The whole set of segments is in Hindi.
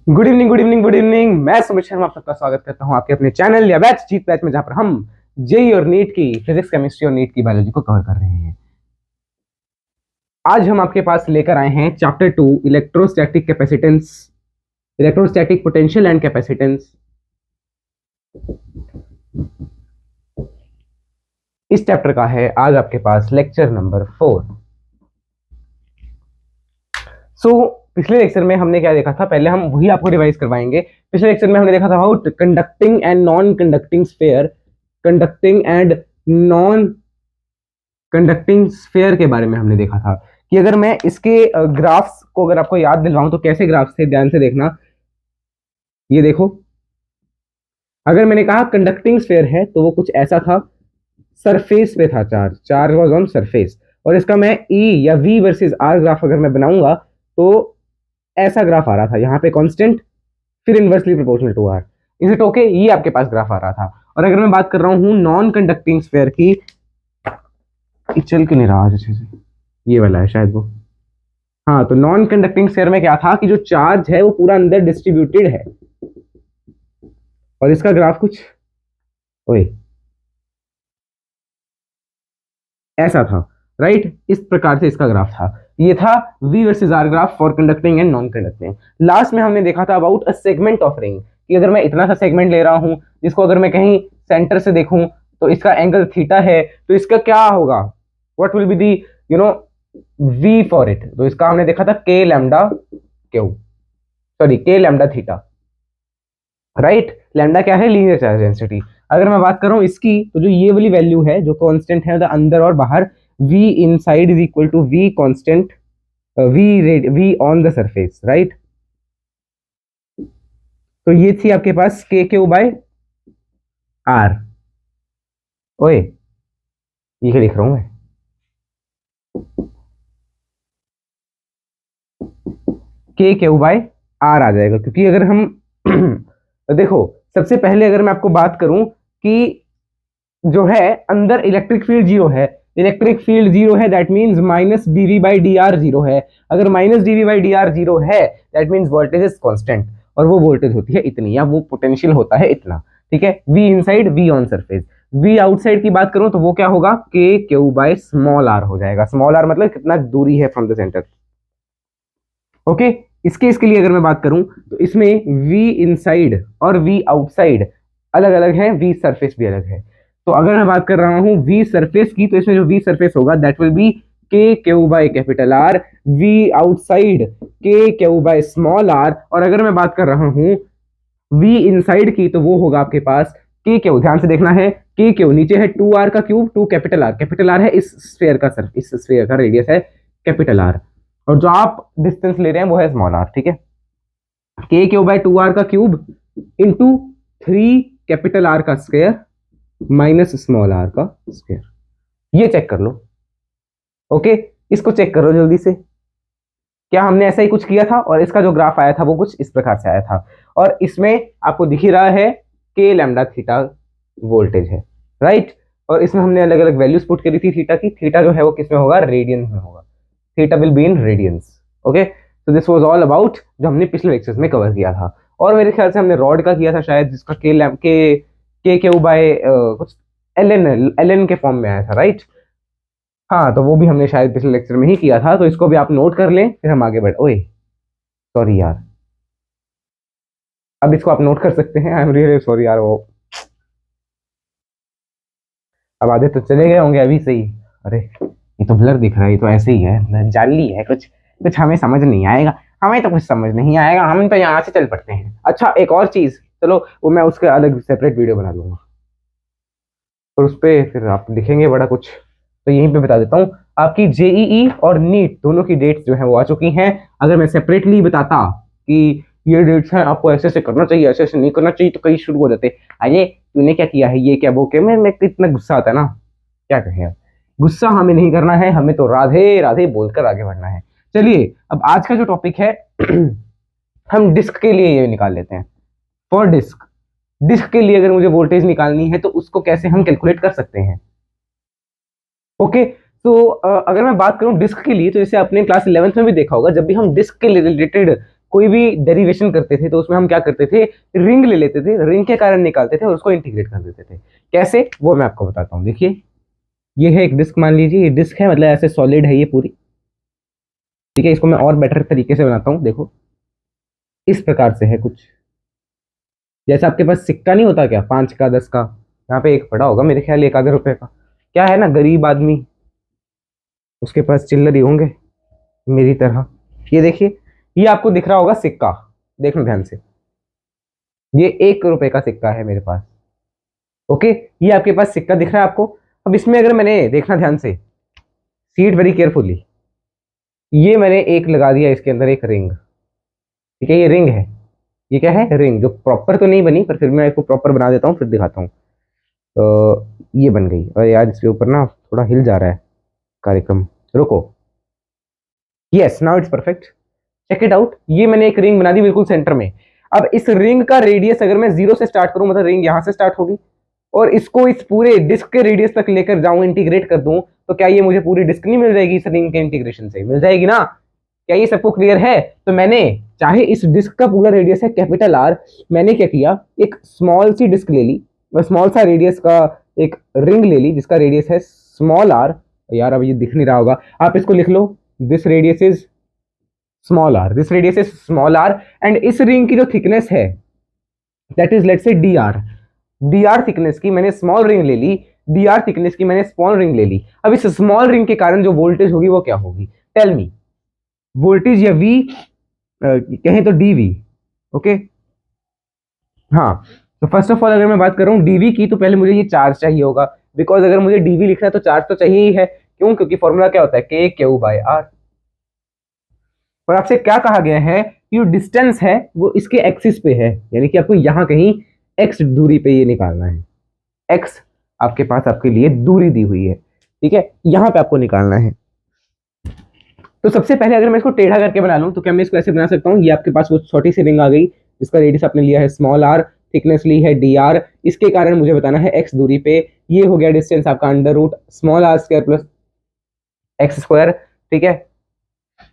Good evening good evening good evening. मैं सुमित शर्मा आप सबका स्वागत करता हूं आपके अपने चैनल या बैच जीत बैच में, जहां पर हम जेई और नीट की फिजिक्स केमिस्ट्री और नीट की बायोलॉजी को कवर कर रहे हैं। आज हम आपके पास लेकर आए हैं chapter 2 electrostatic capacitance, electrostatic potential and capacitance. इस चैप्टर का है आज आपके पास लेक्चर नंबर 4। पिछले लेक्चर में हमने क्या देखा था, पहले हम वही आपको रिवाइज करवाएंगे। पिछले लेक्चर में हमने देखा था about conducting and non conducting sphere, conducting and non conducting sphere के बारे में हमने देखा था कि अगर मैं इसके ग्राफ्स को अगर आपको याद दिलवाऊं तो कैसे ग्राफ्स थे, ध्यान से देखना। ये देखो, अगर मैंने कहा कंडक्टिंग स्फीयर है तो वो कुछ ऐसा था, सरफेस पे था, चार्ज वाज ऑन सरफेस। और इसका मैं ई या वी वर्सेस आर ग्राफ अगर मैं बनाऊंगा तो ऐसा ग्राफ आ रहा था, यहाँ पे कांस्टेंट फिर inversely proportional to R. Is it okay? ये आपके पास ग्राफ आ रहा था। और अगर मैं बात कर रहा हूँ नॉन कंडक्टिंग स्फीयर की, चल क्यों नहीं रहा आज अच्छे से, ये वाला है शायद वो। हाँ, तो नॉन कंडक्टिंग स्फीयर में क्या था कि जो चार्ज है वो पूरा अंदर डिस्ट्रीब्यूटेड है और इसका ग्राफ कुछ ओए ऐसा था, राइट? इस प्रकार से इसका ग्राफ था। ये था V versus R graph for conducting and non conducting. Last में हमने देखा था about a segment of ring, कि अगर मैं इतना सा सेगमेंट ले रहा हूं जिसको अगर मैं कहीं सेंटर से देखूं तो इसका एंगल थीटा है, तो इसका क्या होगा, what will be the V for it. तो इसका हमने देखा था K lambda Q, sorry K lambda theta, right? Lambda क्या है? Linear charge density. अगर मैं बात कर रहा हूं इसकी, तो जो ये वाली वैल्यू है जो कांस्टेंट है अंदर और बाहर, V inside is equal to V constant V on the surface, right? तो ये थी आपके पास के क्यू बाय आर। ओए, ये क्या लिख रहा हूं मैं? के क्यू बाय आर आ जाएगा, क्योंकि अगर हम देखो, सबसे पहले अगर मैं आपको बात करूं कि जो है अंदर इलेक्ट्रिक फील्ड जीरो है, इलेक्ट्रिक फील्ड जीरो है, that means minus DV by D R zero है। अगर minus DV by D R zero है that means voltage is constant, और वो वोल्टेज होती है इतनी, या वो पोटेंशियल होता है इतना, ठीक है? V inside V on surface. V outside की बात करूं तो वो क्या होगा, के क्यू बाय स्मॉल आर हो जाएगा। स्मॉल आर मतलब कितना दूरी है फ्रॉम द सेंटर, ओके? इसके लिए अगर मैं बात करूं तो इसमें वी इनसाइड और वी आउटसाइड अलग अलग है, वी सरफेस भी अलग है। तो अगर मैं बात कर रहा हूं वी सरफेस की, तो इसमें जो वी सरफेस होगा that will be K Q by capital R, V outside K Q by small R. और अगर मैं बात कर रहा हूं वी इनसाइड की, तो वो होगा आपके पास के क्यू, ध्यान से देखना है, के क्यू नीचे है 2r का cube, 2 capital R, capital R है इस स्फीयर का, सर इस स्फीयर का रेडियस है कैपिटल आर, और जो आप डिस्टेंस ले रहे हैं वो है स्मॉल आर, ठीक है? के क्यू बाय 2r का क्यूब इंटू 3 कैपिटल आर का स्क्वायर माइनस स्मॉल आर का स्क्वायर। ये चेक कर लो, ओके? इसको चेक करो जल्दी से, क्या हमने ऐसा ही कुछ किया था? और इसका जो ग्राफ आया था वो कुछ इस प्रकार से आया था, और इसमें आपको दिख ही रहा है के लैम्डा थीटा वोल्टेज है, राइट? और इसमें हमने अलग अलग वैल्यूज पुट करी थी थीटा की। थीटा जो है वो किस में होगा? रेडियंस में होगा। Theta will be in radiance, okay? तो दिस वाज ऑल अबाउट जो हमने पिछले लेक्चर्स में कवर किया था। और मेरे ख्याल से हमने रॉड का किया था शायद, जिसका के क्यू बाय कुछ एल एन के फॉर्म में आया था, राइट? हाँ, तो वो भी हमने शायद पिछले लेक्चर में ही किया था, तो इसको भी आप नोट कर लें, फिर हम आगे बढ़। ओए सॉरी यार, अब इसको आप नोट कर सकते हैं। आई एम रियली सॉरी यार, वो अब आधे तो चले गए होंगे अभी से ही। अरे ये तो ब्लर दिख रहा है, ये तो ऐसे ही है, जाली है कुछ, कुछ हमें समझ नहीं आएगा, हमें तो कुछ समझ नहीं आएगा, हम तो यहाँ से चल पड़ते हैं। अच्छा, एक और चीज, चलो वो मैं उसके अलग सेपरेट वीडियो बना लूंगा, और उस पर फिर आप लिखेंगे बड़ा कुछ। तो यहीं पे बता देता हूँ, आपकी जेईई और नीट दोनों की डेट्स जो है वो आ चुकी हैं। अगर मैं सेपरेटली बताता कि ये डेट्स हैं, आपको ऐसे ऐसे करना चाहिए, ऐसे ऐसे नहीं करना चाहिए, तो कई शुरू हो जाते, अरे तूने क्या किया है, ये क्या वो क्या, मैं कितना गुस्सा आता है ना, क्या कहें। गुस्सा हमें नहीं करना है, हमें तो राधे राधे बोलकर आगे बढ़ना है। चलिए, अब आज का जो टॉपिक है हम डिस्क के लिए ये निकाल लेते हैं। फॉर डिस्क, डिस्क के लिए अगर मुझे वोल्टेज निकालनी है तो उसको कैसे हम कैलकुलेट कर सकते हैं, ओके? तो अगर मैं बात करूं डिस्क के लिए, तो जैसे आपने क्लास 11th में भी देखा होगा, जब भी हम डिस्क के रिलेटेड कोई भी डेरिवेशन करते थे तो उसमें हम क्या करते थे, रिंग ले लेते थे, रिंग के कारण निकालते थे और उसको इंटीग्रेट कर देते थे। कैसे, वो मैं आपको बताता हूँ। देखिए ये है एक डिस्क, मान लीजिए ये डिस्क है, मतलब ऐसे सॉलिड है ये पूरी, ठीक है। इसको मैं और बेटर तरीके से बनाता हूँ, देखो इस प्रकार से है कुछ, जैसे आपके पास सिक्का नहीं होता क्या, 5 का 10 का, यहाँ पे एक पड़ा होगा मेरे ख्याल 1 आधे रुपए का, क्या है ना, गरीब आदमी उसके पास चिल्लर ही होंगे मेरी तरह। ये देखिए, ये आपको दिख रहा होगा सिक्का, देखना ध्यान से, ये 1 रुपए का सिक्का है मेरे पास, ओके। ये आपके पास सिक्का दिख रहा है आपको। अब इसमें अगर मैंने, देखना ध्यान से, सीट वेरी केयरफुली, ये मैंने एक लगा दिया इसके अंदर एक रिंग, ठीक है, ये रिंग है, ये क्या है, रिंग, जो प्रॉपर तो नहीं बनी पर फिर मैं इसको प्रॉपर बना देता हूँ, फिर दिखाता हूँ। तो ये बन गई, और यार इसके ऊपर ना थोड़ा हिल जा रहा है कार्यक्रम, रुको, yes now it's perfect, check it out. ये मैंने एक रिंग बना दी बिल्कुल सेंटर में। अब इस रिंग का रेडियस अगर मैं 0 से स्टार्ट करूं, मतलब रिंग यहां से स्टार्ट होगी और इसको इस पूरे डिस्क के रेडियस तक लेकर जाऊं, इंटीग्रेट कर दूं, तो क्या ये मुझे पूरी डिस्क नहीं मिल जाएगी इस रिंग के इंटीग्रेशन से, मिल जाएगी ना। क्या ये सबको क्लियर है। तो मैंने, चाहे इस डिस्क का पूरा रेडियस है कैपिटल आर, मैंने क्या किया, एक स्मॉल सी डिस्क ले ली, स्मॉल सा रेडियस का एक रिंग ले ली जिसका रेडियस है स्मॉल आर। यार अब ये दिख नहीं रहा होगा, आप इसको लिख लो, this radius is small R, this radius is small R, and इस रिंग की जो थिकनेस है that is let's say D R, D R thickness की मैंने स्मॉल रिंग ले ली, डी आर थिकनेस की मैंने स्मॉल रिंग ले ली। अब इस स्मॉल रिंग के कारण जो वोल्टेज होगी वो क्या होगी, टेल मी, वोल्टेज या वी कहें तो डीवी, ओके। हाँ, तो फर्स्ट ऑफ ऑल अगर मैं बात कर रहा हूँ डीवी की, तो पहले मुझे ये चार्ज चाहिए होगा, बिकॉज अगर मुझे डीवी लिखना है तो चार्ज तो चाहिए ही है, क्यों, क्योंकि फॉर्मूला क्या होता है, के क्यू बाय आर। और आपसे क्या कहा गया है कि जो डिस्टेंस है वो इसके एक्सिस पे है, यानी कि आपको यहां कहीं एक्स दूरी पे ये निकालना है, एक्स आपके पास आपके लिए दूरी दी हुई है, ठीक है, यहां पे आपको निकालना है। तो सबसे पहले अगर मैं इसको टेढ़ा करके बना लूं तो क्या मैं इसको ऐसे बना सकता हूं, ये आपके पास वो छोटी सी रिंग आ गई जिसका रेडियस आपने लिया है स्मॉल आर, थिकनेस ली है डी आर, इसके कारण मुझे बताना है एक्स दूरी पे, ये हो गया डिस्टेंस आपका under root small R square plus X square, ठीक है।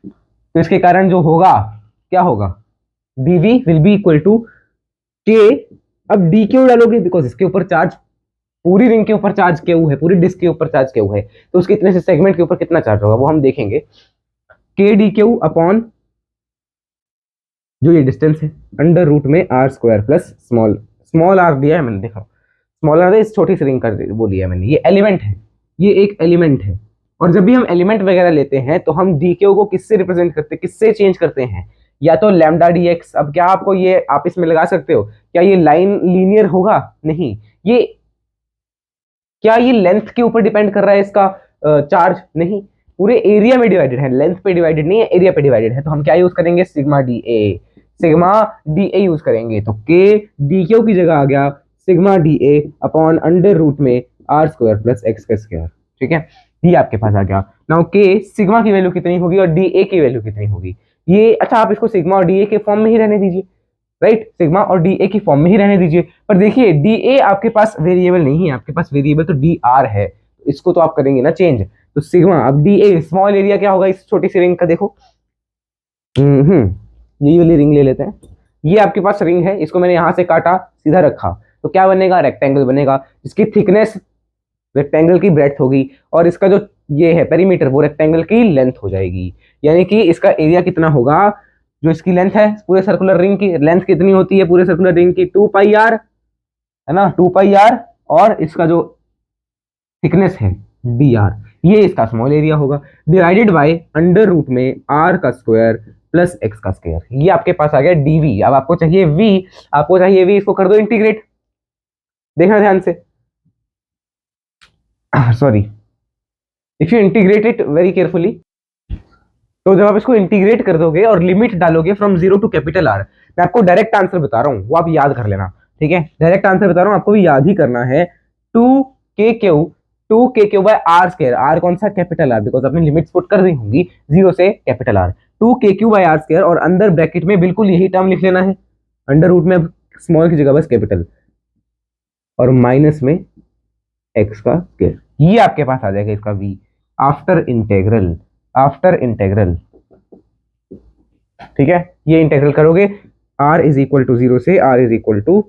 तो इसके कारण जो होगा, क्या होगा, dv will be equal to K, अब डी क्यू डालोगे बिकॉज इसके ऊपर चार्ज, पूरी रिंग के ऊपर चार्ज क्यू है, पूरी डिस्क के ऊपर चार्ज क्यू है, तो उसके इतने से सेगमेंट के ऊपर कितना चार्ज होगा वो हम देखेंगे, के डी क्यू अपॉन जो ये डिस्टेंस है अंडर रूट में R square plus small, small R दिया है मैंने, देखा स्मॉल आर इस छोटी सी रिंग कर वो लिया मैंने, ये एलिमेंट है, ये एक एलिमेंट है। और जब भी हम एलिमेंट वगैरह लेते हैं तो हम डी क्यू को किससे रिप्रेजेंट करते हैं, किससे चेंज करते हैं, या तो लैम्डा डी एक्स। अब क्या आपको ये आप इसमें लगा सकते हो, क्या ये लाइन लीनियर होगा, नहीं, ये क्या ये लेंथ के ऊपर डिपेंड कर रहा है इसका चार्ज, नहीं, पूरे एरिया में डिवाइडेड है, लेंथ पे डिवाइडेड नहीं है, एरिया पे डिवाइडेड है। तो हम क्या यूज करेंगे, sigma D A, sigma D A use करेंगे, तो के डी क्यू की जगह आ गया sigma D A upon under root में आर स्क्वायर प्लस एक्स का स्क्वायर, ठीक है, ये आपके पास आ गया। नाउ के सिग्मा की वैल्यू कितनी होगी और डी ए की वैल्यू कितनी होगी, ये अच्छा आप इसको सिग्मा और डी ए के फॉर्म में ही रहने दीजिए, राइट, सिग्मा और डी ए की फॉर्म में ही रहने दीजिए। पर देखिए डी ए आपके पास वेरिएबल नहीं है, आपके पास वेरिएबल तो डी आर है, इसको तो आप करेंगे ना चेंज, तो सिग्मा, अब डी ए स्मॉल एरिया क्या होगा इस छोटी सी रिंग का, देखो यही वाली रिंग ले लेते हैं, ये आपके पास रिंग है, इसको मैंने यहां से काटा सीधा रखा, तो क्या बनेगा, रेक्टेंगल बनेगा, जिसकी थिकनेस रेक्टेंगल की ब्रेड्थ होगी और इसका जो ये है पेरीमीटर वो रेक्टेंगल की लेंथ हो जाएगी, यानी कि इसका एरिया कितना होगा, जो इसकी लेंथ है पूरे सर्कुलर रिंग की लेंथ कितनी होती है पूरे सर्कुलर रिंग की, 2 पाई आर है ना, 2 पाई आर, और इसका जो थिकनेस है डी आर, ये इसका स्मॉल एरिया होगा, डिवाइडेड बाय अंडर रूट में आर का स्क्वायर प्लस एक्स का स्क्वायर, ये आपके पास आ गया डीवी। अब आपको चाहिए वी, आपको चाहिए वी, इसको कर दो इंटीग्रेट, देखना ध्यान से, sorry, if you integrate it very carefully, तो जब आप इसको इंटीग्रेट कर दोगे और लिमिट डालोगे फ्रॉम 0 टू कैपिटल आर, मैं आपको डायरेक्ट आंसर बता रहा हूं, वो आप याद कर लेना, ठीक है, डायरेक्ट आंसर बता रहा हूं, आपको भी याद ही करना है, 2 K Q by R square, R कौन सा, कैपिटल आर, बिकॉज आपने लिमिट्स पुट कर दी होंगी 0 से capital R, 2 K Q by R square, और अंदर ब्रैकेट में बिल्कुल यही टर्म लिख लेना है, अंडर रूट में स्मॉल की जगह बस कैपिटल, और माइनस में एक्स का स्क्वायर, ये आपके पास आ जाएगा इसका v after integral, after integral ठीक है, ये इंटेग्रल करोगे r इज इक्वल टू 0 से r is equal to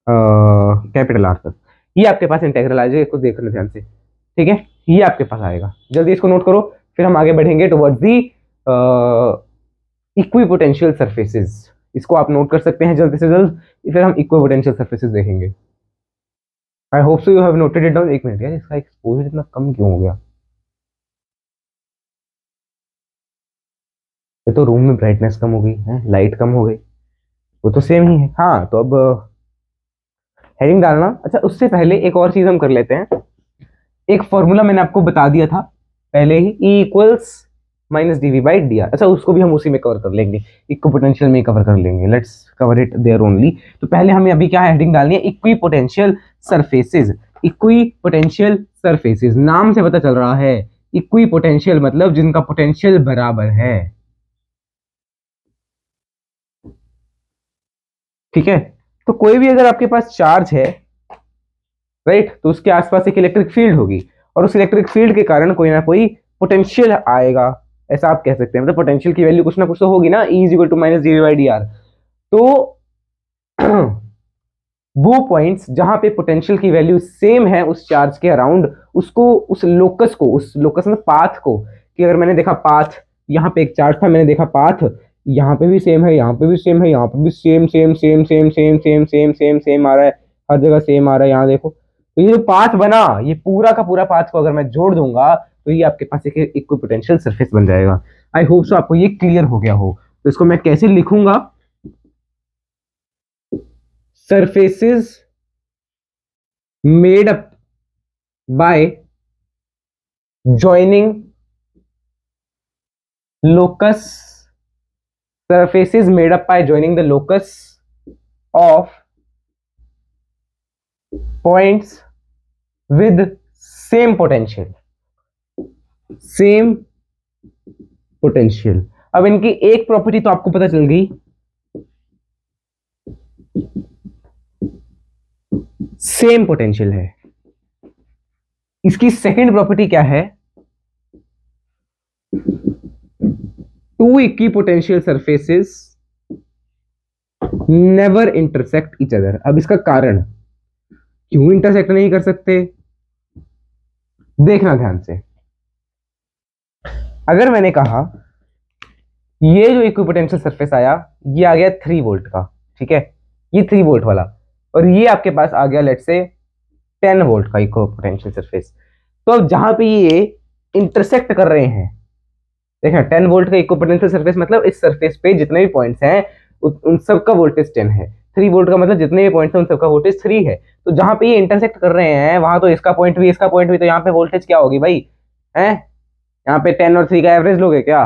capital R तक, ये आपके पास इंटेग्रल आ जाएगा, इसको देखना ध्यान से। ठीक है, ये आपके पास आएगा, जल्दी इसको नोट करो, फिर हम आगे बढ़ेंगे टुवर्ड्स दी इक्विपोटेंशियल सरफेसेस। इसको आप नोट कर सकते हैं जल्दी से जल्द, फिर हम इक्विपोटेंशियल सरफेसेस देखेंगे। I hope so you have noted it down. एक मिनट यार, इसका एक्सपोजर इतना कम क्यों हो गया? ये तो रूम में ब्राइटनेस कम हो गई है, लाइट कम हो गई, वो तो सेम ही है। हाँ, तो अब हेडिंग डालना। अच्छा, उससे पहले एक और चीज हम कर लेते हैं। एक फॉर्मूला मैंने आपको बता दिया था पहले ही, E equals minus D V by D R. अच्छा, उसको भी हम उसी में कवर कर लेंगे, इक्वी पोटेंशियल में कवर कर लेंगे। Let's cover it there only. तो पहले हमें अभी क्या हेडिंग डालनी है? Equipotential surfaces. Equipotential surfaces, नाम से पता चल रहा है, इक्वी पोटेंशियल मतलब जिनका पोटेंशियल बराबर है। ठीक है, तो कोई भी अगर आपके पास चार्ज है, राइट, तो उसके आसपास एक इलेक्ट्रिक फील्ड होगी, और उस इलेक्ट्रिक फील्ड के कारण कोई ना कोई पोटेंशियल आएगा, ऐसा आप कह सकते हैं। मतलब पोटेंशियल की वैल्यू कुछ ना कुछ तो होगी ना, E is equal to minus D by D R. तो वो पॉइंट्स जहां पे पोटेंशियल की वैल्यू सेम है उस चार्ज के अराउंड, उसको, उस लोकस में पाथ को, कि अगर मैंने देखा पाथ, यहाँ पे एक चार्ज था, मैंने देखा पाथ यहाँ पे भी सेम है, यहाँ पे भी सेम है, यहाँ पे भी same same same same same same same same same आ रहा है, हर जगह सेम आ रहा है, यहाँ देखो। तो ये जो पाथ बना, ये पूरा का पूरा पाथ को अगर मैं जोड़ दूंगा, तो ये आपके पास एक इक्विपोटेंशियल सरफेस बन जाएगा। आई होप सो आपको ये क्लियर हो गया हो। तो इसको मैं कैसे लिखूंगा? Surfaces made up by joining locus, surfaces made up by joining the locus of points with same potential, same potential। अब इनकी एक प्रॉपर्टी तो आपको पता चल गई, सेम पोटेंशियल है। इसकी सेकंड प्रॉपर्टी क्या है? Two equipotential surfaces never intersect each other. अब इसका कारण, क्यों इंटरसेक्ट नहीं कर सकते, देखना ध्यान से। अगर मैंने कहा ये जो इक्विपोटेंशियल सरफेस आया, ये आ गया 3 वोल्ट का, ठीक है, ये 3 वोल्ट वाला, और ये आपके पास आ गया लेट्स से 10 वोल्ट का इक्विपोटेंशियल सरफेस। तो अब जहां पे ये इंटरसेक्ट कर रहे हैं, देखना 10 वोल्ट का इक्विपोटेंशियल सरफेस मतलब इस सरफेस पे जितने भी पॉइंट्स हैं उन सबका वोल्टेज 10 है। 3 वोल्ट का मतलब जितने भी पॉइंट्स हैं उन सबका वोल्टेज 3 है। तो जहां पे ये इंटरसेक्ट कर रहे हैं वहां तो इसका पॉइंट भी इसका पॉइंट भी, तो यहाँ पे वोल्टेज क्या होगी भाई? है, यहाँ पे 10 और 3 का एवरेज लोगे क्या?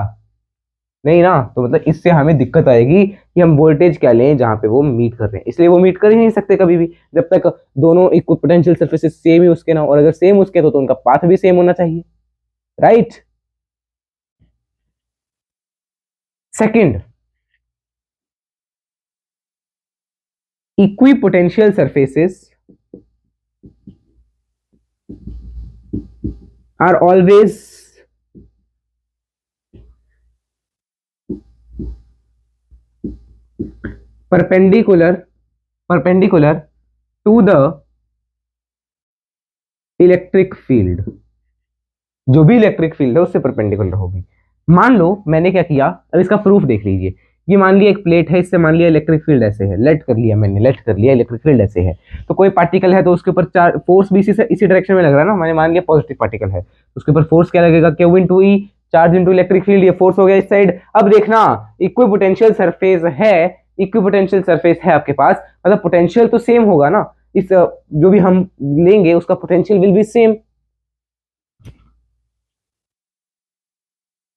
नहीं ना। तो मतलब इससे हमें दिक्कत आएगी कि हम वोल्टेज क्या लें जहां पे वो मीट कर रहे हैं। इसलिए वो मीट कर ही नहीं सकते कभी भी जब तक दोनों इक्विपोटेंशियल सरफेसेस सेम ही उसके ना, और अगर सेम उसके तो उनका पाथ भी सेम होना चाहिए, right. Second, equipotential surfaces are always perpendicular to the electric field. जो भी इलेक्ट्रिक फील्ड है उससे परपेंडिकुलर होगी। मान लो मैंने क्या किया, अब इसका प्रूफ देख लीजिए। ये मान लिया एक प्लेट है, इससे मान लिया इलेक्ट्रिक फील्ड ऐसे है, लेट कर लिया मैंने, लेट कर लिया इलेक्ट्रिक फील्ड ऐसे है। तो कोई पार्टिकल है तो उसके ऊपर फोर्स भी इसी डायरेक्शन में लग रहा है ना। मैंने मान लिया पॉजिटिव पार्टिकल है, उसके ऊपर फोर्स क्या लगेगा? Q इंटू ई, चार्ज इंटू इलेक्ट्रिक फील्ड, ये फोर्स हो गया इस साइड। अब देखना, इक्विपोटेंशियल सरफेस है, इक्विपोटेंशियल सरफेस है आपके पास, मतलब पोटेंशियल तो सेम होगा ना। इस जो भी हम लेंगे उसका पोटेंशियल विल बी सेम।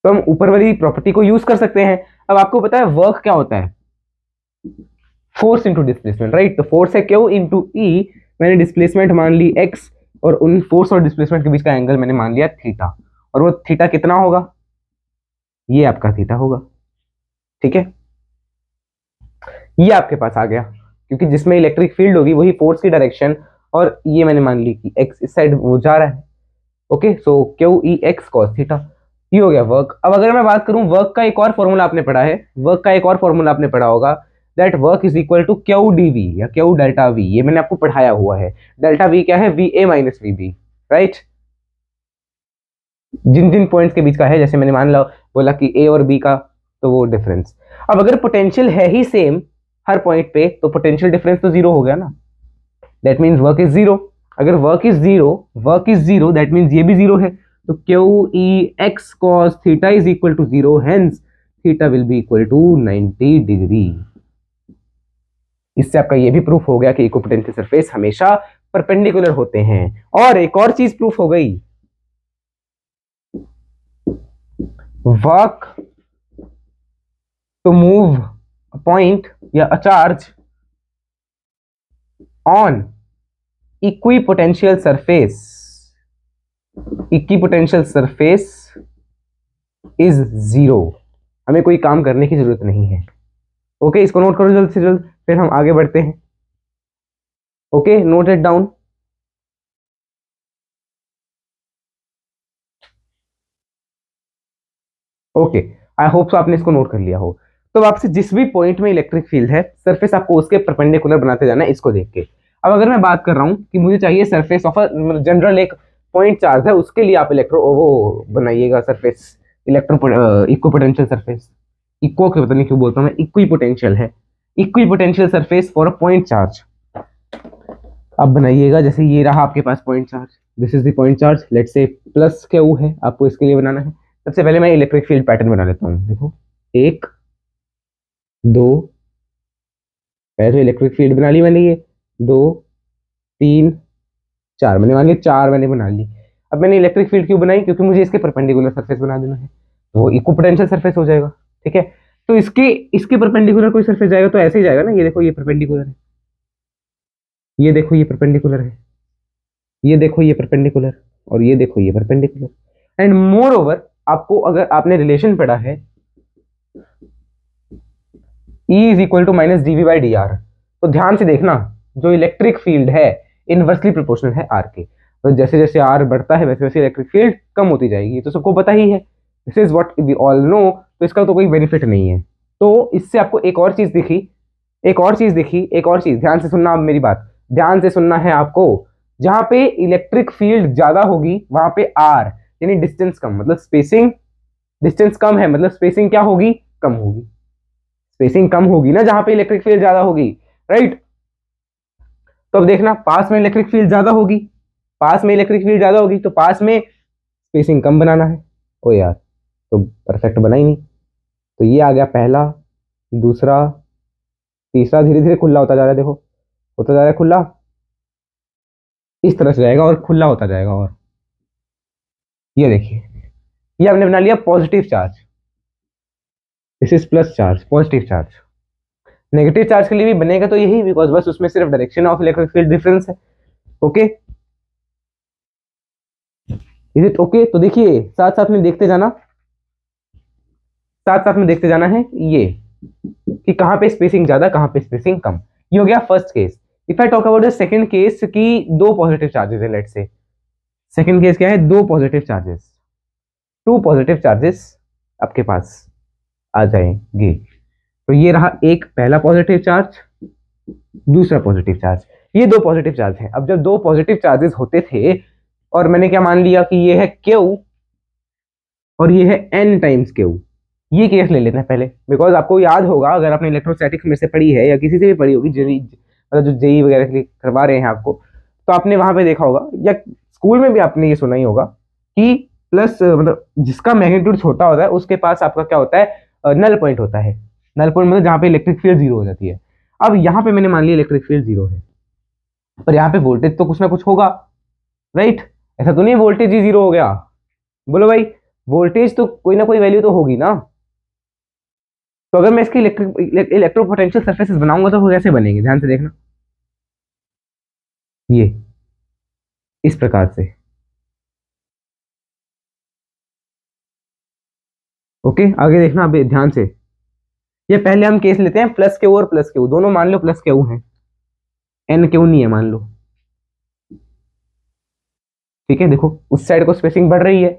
तो हम ऊपर वाली प्रॉपर्टी को यूज कर सकते हैं। अब आपको पता है वर्क क्या होता है? Force into displacement, right. तो फोर्स है क्यू इंटू ई, मैंने डिस्प्लेसमेंट मान ली एक्स, और उन फोर्स और डिस्प्लेसमेंट के बीच का एंगल मैंने मान लिया थीटा, और वो थीटा कितना होगा? ये आपका थीटा होगा, ठीक है। ये आपके पास आ गया, क्योंकि जिसमें इलेक्ट्रिक फील्ड होगी वही फोर्स की डायरेक्शन, और ये मैंने मान ली कि एक्स इस साइड वो जा रहा है। Okay, so Q E X cos theta. ये हो गया वर्क। अब अगर मैं बात करूं वर्क का एक और फॉर्मूला आपने पढ़ा है, वर्क का एक और फॉर्मूला आपने पढ़ा होगा, that work is equal to Q D V या क्यू डेल्टा वी। ये मैंने आपको पढ़ाया हुआ है। डेल्टा वी क्या है? V A minus V B, right. जिन जिन पॉइंट्स के बीच का है, जैसे मैंने मान लो बोला कि ए और बी का, तो वो डिफरेंस। अब अगर पोटेंशियल है ही सेम हर पॉइंट पे, तो पोटेंशियल डिफरेंस तो जीरो हो गया ना, that means work is zero. अगर work is zero that means ये भी जीरो है। तो Q E X cos theta is equal to zero, hence theta will be equal to 90 degree. इससे आपका ये भी प्रूफ हो गया कि इक्विपोटेंशियल सरफेस हमेशा परपेंडिकुलर होते हैं। और एक और चीज प्रूफ हो गई, work to move a point या a charge on equipotential surface, equipotential surface is zero. हमें कोई काम करने की जरूरत नहीं है। ओके, इसको नोट करो जल्द से जल्द, फिर हम आगे बढ़ते हैं। Okay, note it down. Okay, I hope so आपने इसको नोट कर लिया हो। तो आपसे जिस भी पॉइंट में इलेक्ट्रिक फील्ड है, सरफेस आपको उसके परपेंडिकुलर बनाते जाना है, इसको देख के। अब अगर मैं बात कर रहा हूं कि मुझे चाहिए सरफेस ऑफ अ जनरल एक पॉइंट चार्ज है, उसके लिए आप इलेक्ट्रो वो बनाइएगा surface, electro equipotential surface. इक्को के पता नहीं क्यों बोलता हूं मैं, इक्वी पोटेंशियल है, equipotential surface for a point charge. आप बनाइएगा, जैसे ये रहा आपके पास point charge, this is the point charge, let's say plus Q है, आपको इसके लिए बनाना है। सबसे पहले मैं इलेक्ट्रिक फील्ड पैटर्न बना लेता हूँ। देखो, एक, दो, पहले तो इलेक्ट्रिक फील्ड बना ली मैंने, ये दो, तीन, चार, मैंने मान ली चार मैंने बना ली। अब मैंने इलेक्ट्रिक फील्ड क्यों बनाई? क्योंकि मुझे इसके परपेंडिकुलर सरफेस बना देना है, तो वो इक्विपोटेंशियल सरफेस हो जाएगा। ठीक है, तो इसके इसके परपेंडिकुलर कोई सरफेस जाएगा तो ऐसे ही जाएगा ना। ये देखो ये परपेंडिकुलर है, ये देखो ये परपेंडिकुलर है, ये देखो ये परपेंडिकुलर, और ये देखो ये परपेंडिकुलर। एंड मोर ओवर, आपको अगर आपने रिलेशन पढ़ा है E is equal to minus D V by D R, तो ध्यान से देखना, जो इलेक्ट्रिक फील्ड है इनवर्सली प्रोपोर्शनल है आर के। तो जैसे जैसे आर बढ़ता है वैसे वैसे इलेक्ट्रिक फील्ड कम होती जाएगी, तो सबको पता ही है, this is what we all know. तो इसका तो कोई बेनिफिट नहीं है। तो इससे आपको एक और चीज दिखी, एक और चीज दिखी, एक और चीज, ध्यान से सुनना आप मेरी बात, ध्यान से सुनना है आपको। जहां पे इलेक्ट्रिक फील्ड ज्यादा होगी वहां पे आर यानी डिस्टेंस कम, मतलब स्पेसिंग, डिस्टेंस कम है मतलब स्पेसिंग क्या होगी? कम होगी। स्पेसिंग कम होगी ना जहां पे इलेक्ट्रिक फील्ड ज्यादा होगी, राइट। तो अब देखना, पास में इलेक्ट्रिक फील्ड ज्यादा होगी, पास में इलेक्ट्रिक फील्ड ज्यादा होगी, तो पास में स्पेसिंग कम बनाना है। ओ यार, तो परफेक्ट बना ही नहीं। तो ये आ गया पहला, दूसरा, तीसरा, धीरे धीरे खुला होता जा रहा है, देखो होता जा रहा है खुला, इस तरह से जाएगा और खुला होता जाएगा। और ये देखिए, ये हमने बना लिया positive charge, this is plus charge, positive charge. Negative charge के लिए भी बनेगा तो यही, बिकॉज बस उसमें सिर्फ direction of electric field difference है। Okay, is it okay? तो देखिए, साथ साथ में देखते जाना, साथ साथ में देखते जाना है ये कि कहां पे स्पेसिंग ज्यादा, कहां पे स्पेसिंग कम। ये हो गया first case. If I talk about the second case की दो पॉजिटिव चार्जेस है, लेट्स से सेकंड केस क्या है? दो positive charges, two positive charges आपके पास आ जाएंगे। तो ये रहा एक पहला पॉजिटिव चार्ज, दूसरा पॉजिटिव चार्ज, ये दो पॉजिटिव चार्ज हैं। अब जब दो पॉजिटिव चार्जेस होते थे और मैंने क्या मान लिया कि ये है क्यू और ये है एन टाइम्स क्यू, ये केस ले लेते हैं पहले, बिकॉज आपको याद होगा, अगर आपने इलेक्ट्रोस्टैटिक्स में से पढ़ी है या किसी से भी पढ़ी होगी, जेई मतलब जो जेई वगैरह के लिए करवा रहे हैं आपको, तो आपने वहां पे देखा होगा या स्कूल में भी आपने ये सुना ही होगा कि प्लस मतलब जिसका मैग्नीट्यूड छोटा होता है उसके पास आपका क्या होता है? नल पॉइंट होता है। नल पॉइंट मतलब जहाँ पे इलेक्ट्रिक फील्ड जीरो हो जाती है। अब यहाँ पे मैंने मान लिया इलेक्ट्रिक फील्ड जीरो है, पर यहाँ पे वोल्टेज तो कुछ ना कुछ होगा, राइट। ऐसा तो नहीं वोल्टेज ही जीरो हो गया, बोलो भाई, वोल्टेज तो कोई ना कोई वैल्यू तो होगी ना। तो अगर मैं इसकी इलेक्ट्रो पोटेंशियल सर्फेसेस बनाऊंगा तो वो कैसे बनेंगे? ध्यान से देखना, ये इस प्रकार से। ओके, आगे देखना अभी ध्यान से। ये पहले हम केस लेते हैं प्लस क्यू और प्लस क्यू, दोनों मान लो प्लस क्यू है, एन क्यू नहीं है मान लो। ठीक है, देखो उस साइड को स्पेसिंग बढ़ रही है,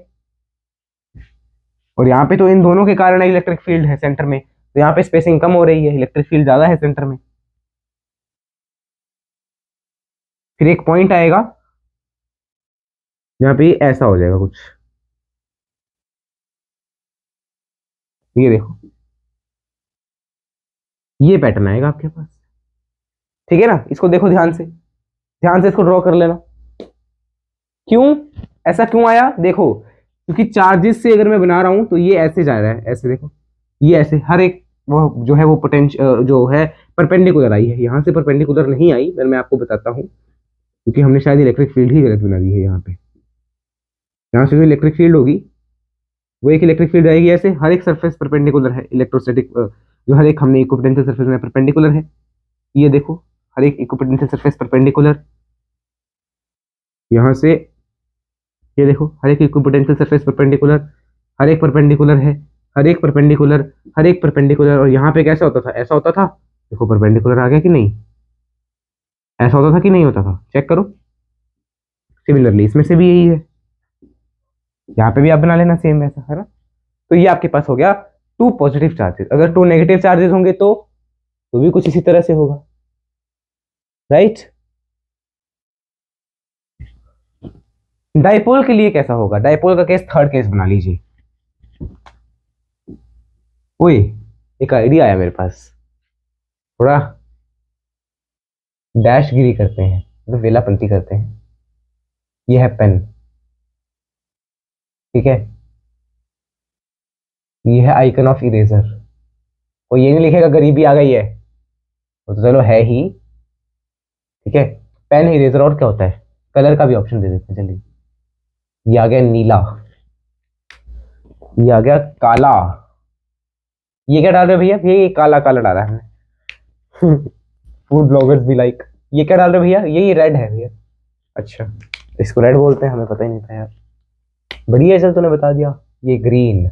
और यहाँ पे तो इन दोनों के कारण इलेक्ट्रिक फील्ड है सेंटर में, तो यहाँ पे स्पेसिंग कम हो रही है, इलेक्ट्रिक फील्ड ज्यादा है सेंटर में। फिर एक पॉइंट आएगा जहाँ पे ऐसा हो जाएगा कुछ, ये देखो, ये पैटर्न आएगा आपके पास, ठीक है ना। इसको देखो ध्यान से, ध्यान से इसको ड्रॉ कर लेना। क्यों ऐसा क्यों आया, देखो क्योंकि चार्जेस से अगर मैं बना रहा हूं तो ये ऐसे जा रहा है, ऐसे देखो, ये ऐसे हर एक वो जो है वो पोटेंशियल जो है परपेंडिकुलर आई है, यहाँ से परपेंडिकुलर नहीं आई, मैं आपको बताता हूँ, क्योंकि हमने शायद इलेक्ट्रिक फील्ड ही गलत बना दी है। यहाँ पे यहाँ से जो इलेक्ट्रिक फील्ड होगी वो एक इलेक्ट्रिक फील्ड आएगी ऐसे, हर एक सरफेस परपेंडिकुलर है, इलेक्ट्रोस्टैटिक जो हर एक हमने इक्विपोटेंशियल सरफेस में परपेंडिकुलर है, ये देखो हर एक इक्विपोटेंशियल सरफेस परपेंडिकुलर, यहाँ से ये देखो हर एक इक्विपोटेंशियल सरफेस परपेंडिकुलर, हर एक परपेंडिकुलर है, हर एक परपेंडिकुलर, हर एक परपेंडिकुलर। और यहाँ पे कैसा होता था, ऐसा होता था, देखो परपेंडिकुलर आ गया कि नहीं, ऐसा होता था कि नहीं होता था, चेक करो। सिमिलरली इसमें से भी यही है, यहाँ पे भी आप बना लेना सेम वैसा, है ना। तो ये आपके पास हो गया टू पॉजिटिव चार्जेस। अगर टू नेगेटिव चार्जेस होंगे तो भी कुछ इसी तरह से होगा, राइट। डाइपोल के लिए कैसा होगा, डाइपोल का केस थर्ड केस बना लीजिए। ओए एक आइडिया आया मेरे पास, थोड़ा डैशगिरी करते हैं, मतलब वेलापंती करते हैं। ये है पेन, ठीक है, ये है आइकन ऑफ इरेजर। और ये नहीं लिखेगा गरीबी आ गई है, वो तो चलो है ही, ठीक है। पेन, इरेजर और क्या होता है, कलर का भी ऑप्शन दे देते हैं, चलिए। ये आ गया नीला, ये आ गया काला, ये क्या डाल रहे हो भैया, ये काला काला डाला है हमने फूड ब्लॉगर्स भी लाइक। ये क्या डाल रहे हो भैया, ये रेड है भैया, अच्छा इसको रेड बोलते हैं, हमें पता ही नहीं था यार, बढ़िया चल तूने बता दिया। ये ग्रीन,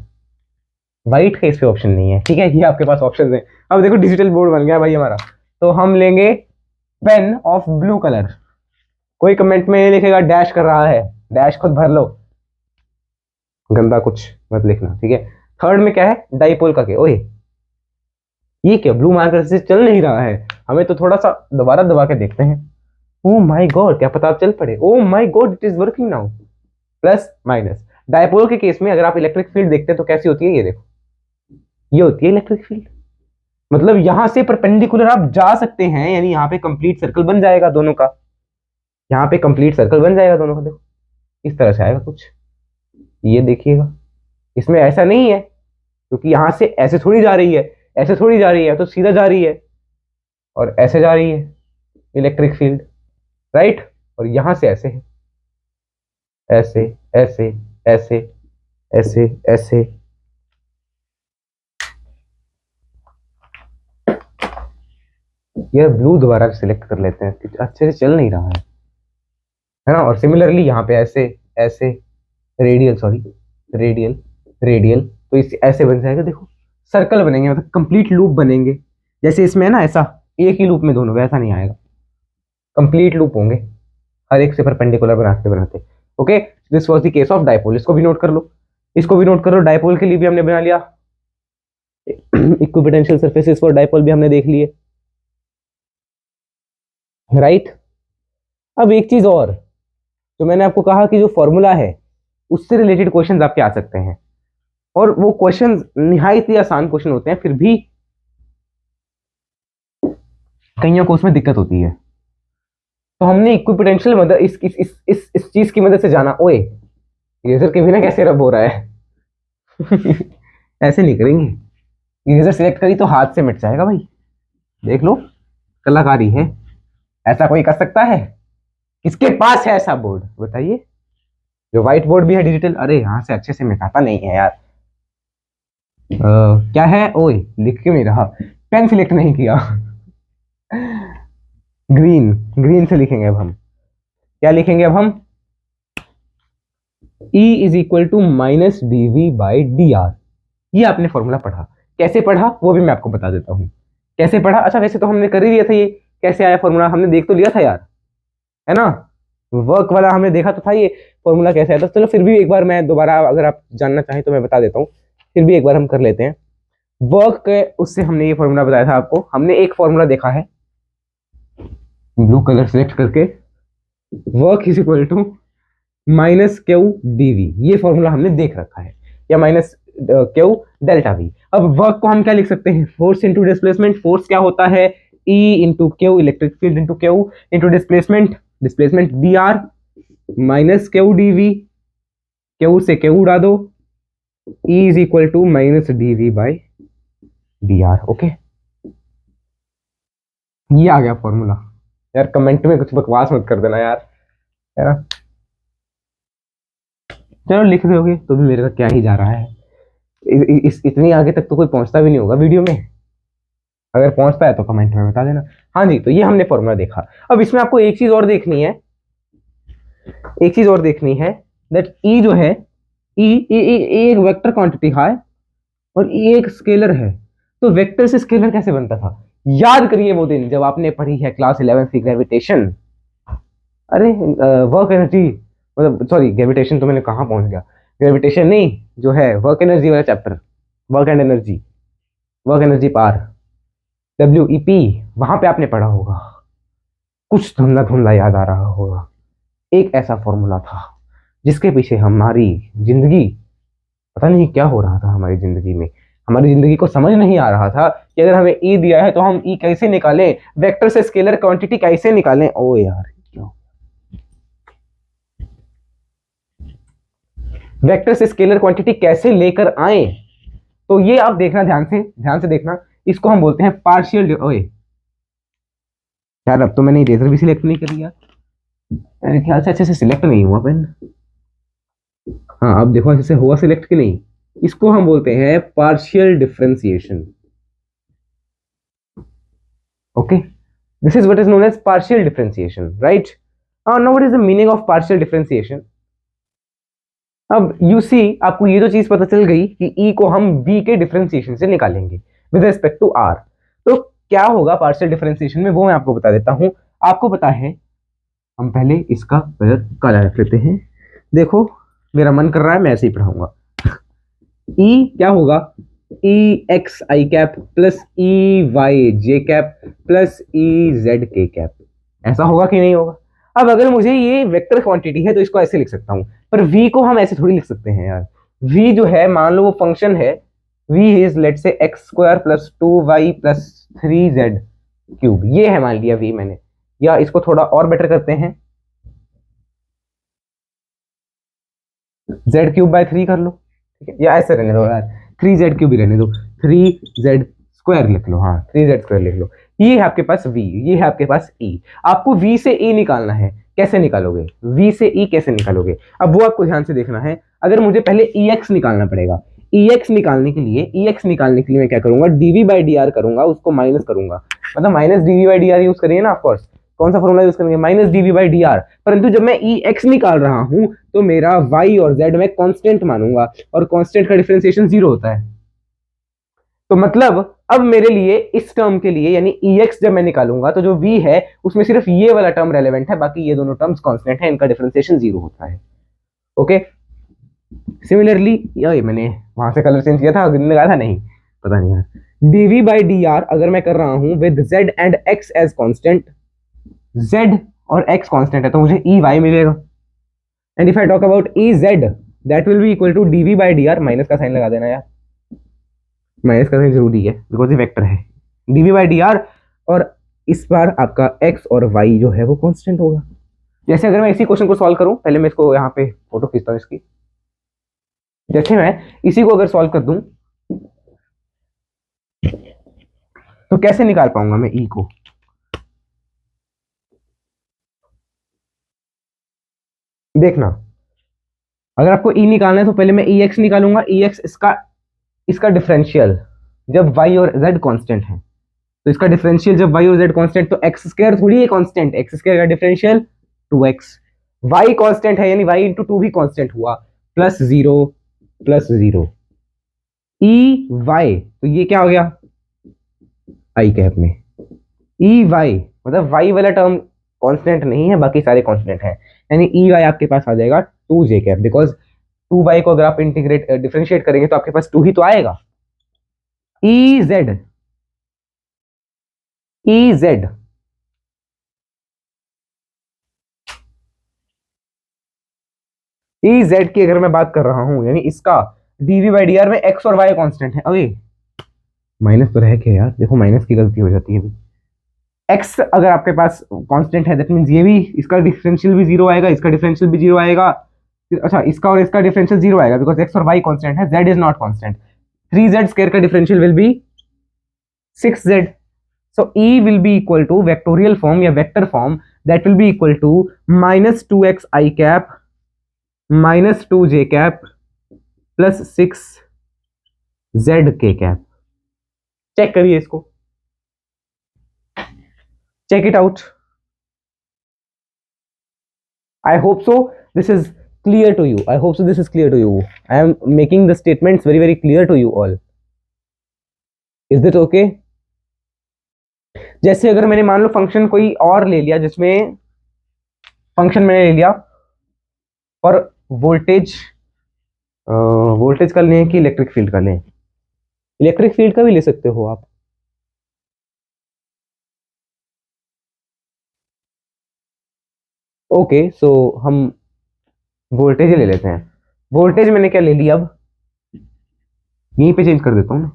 व्हाइट का इस पे ऑप्शन नहीं है, ठीक है, ये आपके पास ऑप्शन है। अब देखो डिजिटल बोर्ड बन गया भाई हमारा, तो हम लेंगे पेन ऑफ ब्लू कलर। कोई कमेंट में लिखेगा डैश कर रहा है, डैश खुद भर लो, गंदा कुछ मत लिखना, ठीक है। थर्ड में क्या है, डाइपोल का के, ओए ये क्या ब्लू मार्कर से चल नहीं रहा है, हमें तो थोड़ा सा दोबारा दबा के देखते हैं। ओ माय गॉड, क्या पता आप चल पड़े, oh my God it is working now. Plus minus, dipole के केस में अगर आप इलेक्ट्रिक फील्ड देखते हैं तो कैसी होती है, ये देखो, ये होती है इलेक्ट्रिक फील्ड, मतलब यहां से परपेंडिकुलर आप जा सकते हैं, यानी यहाँ पे कंप्लीट सर्कल बन जाएगा दोनों का, यहाँ पे कंप्लीट सर्कल बन जाएगा दोनों का, देखो इस तरह से आएगा कुछ, ये देखिएगा। इसमें ऐसा नहीं है, क्योंकि यहां से ऐसे थोड़ी जा रही है, ऐसे थोड़ी जा रही है, तो सीधा जा रही है, और ऐसे जा रही है इलेक्ट्रिक फील्ड, राइट। और यहां से ऐसे है, ऐसे ऐसे ऐसे ऐसे ऐसे, ये ब्लू दोबारा सिलेक्ट कर लेते हैं, अच्छे से चल नहीं रहा है ना। और सिमिलरली यहाँ पे ऐसे ऐसे, रेडियल सॉरी, रेडियल रेडियल, तो इस ऐसे बन जाएगा, देखो सर्कल बनेंगे, मतलब कंप्लीट लूप बनेंगे, जैसे इसमें है ना ऐसा एक ही लूप में दोनों, वैसा नहीं आएगा, कंप्लीट लूप होंगे हर एक से परपेंडिकुलर बनाते बनाते। Okay, this was the case of dipole, इसको भी नोट कर लो, इसको भी नोट कर लो। डाइपोल के लिए भी हमने बना लिया, इक्विपोटेंशियल सरफेसेस फॉर डाइपोल भी हमने देख लिए, राइट। अब एक चीज और, जो मैंने आपको कहा कि जो फॉर्मूला है उससे रिलेटेड क्वेश्चंस आपके आ सकते हैं, और वो क्वेश्चंस निहायत ही आसान क्वेश्चन होते हैं, फिर भी कईयों को उसमें दिक्कत होती है। तो हमने इक्विपोटेंशियल मदद इस चीज की मदद से जाना। ओए इरेजर के बिना कैसे रब हो रहा है ऐसे नहीं करेंगे, इरेजर सिलेक्ट करी तो हाथ से मिट जाएगा भाई, देख लो कलाकारी है, ऐसा कोई कर सकता है, किसके पास है ऐसा बोर्ड बताइए, जो व्हाइट बोर्ड भी है डिजिटल। अरे यहाँ से अच्छे से मिटाता नहीं है यार, क्या है, ओए लिख क्यों नहीं रहा, पेन सिलेक्ट नहीं किया ग्रीन, ग्रीन से लिखेंगे अब हम, क्या लिखेंगे अब हम, E is equal to minus D V by D R. ये आपने फॉर्मूला पढ़ा, कैसे पढ़ा वो भी मैं आपको बता देता हूँ, कैसे पढ़ा। अच्छा वैसे तो हमने कर ही दिया था, ये कैसे आया फॉर्मूला हमने देख तो लिया था यार, है ना, वर्क वाला हमने देखा तो था ये फॉर्मूला कैसे आया था। चलो फिर भी एक बार मैं दोबारा अगर आप जानना चाहें तो मैं बता देता हूँ फिर भी एक बार हम कर लेते हैं। वर्क के उससे हमने ये फॉर्मूला बताया था आपको, हमने एक फॉर्मूला देखा है ब्लू कलर सेलेक्ट करके, work is equal to minus Q D V, ये फॉर्मूला हमने देख रखा है, या माइनस क्यू डेल्टा वी। अब वर्क को हम क्या लिख सकते हैं, फोर्स इंटू डिस्प्लेसमेंट। फोर्स क्या होता है, E into Q, electric field into Q, into displacement, displacement D R minus Q D V, Q से क्यू उड़ा दो, E is equal to minus DV by D R. Okay, ये आ गया फॉर्मूला। यार कमेंट में कुछ बकवास मत कर देना यार, है ना। चलो लिख दोगे तो भी मेरे तक क्या ही जा रहा है, इतनी आगे तक तो कोई पहुंचता भी नहीं होगा वीडियो में, अगर पहुंचता है तो कमेंट में बता देना। हाँ जी, तो ये हमने फॉर्मूला देखा। अब इसमें आपको एक चीज और देखनी है, एक चीज और देखनी है, दैट ई जो है, ई एक वेक्टर क्वांटिटी है और ई एक स्केलर है। तो वेक्टर से स्केलर कैसे बनता था, याद करिए वो दिन जब आपने पढ़ी है क्लास 11 की ग्रेविटेशन। अरे वर्क एनर्जी, मतलब सॉरी ग्रेविटेशन तो मैंने कहाँ पहुंच गया, ग्रेविटेशन नहीं, जो है वर्क एनर्जी वाला chapter, work and energy, work energy power, WEP, वहां पे आपने पढ़ा होगा, कुछ धुंधला धुंधला याद आ रहा होगा। एक ऐसा फॉर्मूला था जिसके पीछे हमारी जिंदगी, पता नहीं क्या हो रहा था हमारी जिंदगी में, हमारी जिंदगी को समझ नहीं आ रहा था कि अगर हमें ई दिया है तो हम ई कैसे निकालें, वेक्टर से स्केलर क्वांटिटी कैसे निकालें। ओ यार, क्या वेक्टर से स्केलर क्वांटिटी कैसे लेकर आए, तो ये आप देखना ध्यान से देखना, इसको हम बोलते हैं पार्शियल। ओए यार, अब तो मैंने इरेजर भी सिलेक्ट नहीं कर लिया, मेरे ख्याल से अच्छे से सिलेक्ट नहीं हुआ पेन। हाँ अब देखो अच्छे से हुआ सिलेक्ट कि नहीं। इसको हम बोलते हैं partial differentiation. Okay, this is what is known as partial differentiation, right. Now what is the meaning of partial differentiation. अब यू सी, आपको ये तो चीज पता चल गई कि ई को हम बी के डिफरेंशिएशन से निकालेंगे विद रिस्पेक्ट टू आर। तो क्या होगा पार्शियल डिफरेंशिएशन में, वो मैं आपको बता देता हूं। आपको पता है, हम पहले इसका कलर काला रख लेते हैं। देखो मेरा मन कर रहा है मैं ऐसे ही पढ़ाऊंगा। ई क्या होगा, ई एक्स आई कैप प्लस ई वाई जे कैप प्लस ई जेड के कैप, ऐसा होगा कि नहीं होगा। अब अगर मुझे ये वेक्टर क्वांटिटी है तो इसको ऐसे लिख सकता हूं, पर v को हम ऐसे थोड़ी लिख सकते हैं यार। v जो है, मान लो वो फंक्शन है, v इज लेट से x square plus 2y plus 3z cube, ये है मान लिया v मैंने, या इसको थोड़ा और बेटर करते हैं, z क्यूब बाय 3 कर लो, ठीक है, या ऐसे रहने दो यार, 3z क्यूब ही रहने दो, 3z स्क्वायर लिख लो, हाँ 3z स्क्वायर लिख लो। ये है आपके पास v, ये है आपके पास e। आपको v से e निकालना है, कैसे निकालोगे, v से e कैसे निकालोगे, अब वो आपको ध्यान से देखना है। अगर मुझे पहले ex निकालना पड़ेगा, ex निकालने के लिए मैं क्या करूंगा, dv बाई डी आर करूंगा, उसको माइनस करूंगा, मतलब minus dv by D are use करेंगे ना ऑफकोर्स, कौन सा फॉर्मूला यूज करेंगे, minus dv by D are. परंतु जब मैं ex निकाल रहा हूं तो मेरा y और z मैं कांस्टेंट मानूंगा, और कांस्टेंट का डिफरेंशिएशन 0 होता है। तो मतलब अब मेरे लिए इस टर्म के लिए, यानी ex जब मैं निकालूंगा तो जो v है उसमें सिर्फ ये वाला टर्म रेलेवेंट है, बाकी ये दोनों टर्म्स कांस्टेंट है, इनका डिफरेंशिएशन 0 होता है। ओके, सिमिलरली ये मैंने वहां से कलर चेंज किया था, ग्रीन लगाया था नहीं, पता नहीं यार। dv बाई डी आर अगर मैं कर रहा हूं with z and x as constant, z और x कांस्टेंट है तो मुझे ey मिलेगा। And if I talk about ez, that will be equal to dv by D R, minus का साइन लगा देना यार, माइनस का साइन जरूरी है बिकॉज ये वेक्टर है, dv बाई डी आर, और इस बार आपका x और y जो है वो कांस्टेंट होगा। जैसे अगर मैं इसी क्वेश्चन को सॉल्व करूं, पहले मैं इसको यहाँ पे फोटो खींचता हूँ इसकी, जैसे मैं इसी को अगर सॉल्व कर दूं तो कैसे निकाल पाऊंगा मैं e को, देखना। अगर आपको e निकालना है तो पहले मैं ex निकालूंगा, ex इसका डिफरेंशियल जब y और z कांस्टेंट है, तो इसका डिफरेंशियल जब y और z कांस्टेंट, तो एक्स स्क्वायर थोड़ी है कांस्टेंट, एक्स स्क्वायर का डिफरेंशियल 2x, y कांस्टेंट है यानी y इंटू 2 भी कांस्टेंट हुआ, प्लस 0 प्लस 0 ई वाई, तो ये क्या हो गया आई कैप में ई वाई, मतलब y वाला टर्म कांस्टेंट नहीं है, बाकी सारे कांस्टेंट हैं, यानी ई वाई आपके पास आ जाएगा 2j कैप, बिकॉज 2y को अगर आप इंटीग्रेट डिफरेंशिएट करेंगे तो आपके पास 2 ही तो आएगा। ई जेड की अगर मैं बात कर रहा हूं, यानी इसका डीवी बाई डी आर में एक्स और वाई कांस्टेंट है। अरे माइनस तो रह के यार, देखो माइनस की गलती हो जाती है अभी। एक्स अगर आपके पास कांस्टेंट है दैट मींस ये भी, इसका डिफरेंशियल भी जीरो आएगा, इसका डिफरेंशियल भी जीरो आएगा। अच्छा, इसका और इसका डिफरेंशियल जीरो आएगा बिकॉज एक्स और वाई कांस्टेंट है, Z is not constant. 3z square का differential will be 6z। So E will be equal to vectorial form या vector form that will be equal to minus 2x I cap minus 2j cap plus 6z k cap। Check करिए इसको, check it out. I hope so this is clear to you. I hope so this is clear to you. I am making the statements very very clear to you all. Is it okay? जैसे अगर मैंने मान लो फंक्शन कोई और ले लिया, जिसमें फंक्शन मैंने ले लिया और वोल्टेज का लें कि इलेक्ट्रिक फील्ड का लें, इलेक्ट्रिक फील्ड का भी ले सकते हो आप। ओके सो हम वोल्टेज ले लेते हैं। वोल्टेज मैंने क्या ले लिया, अब यहीं पे चेंज कर देता हूं।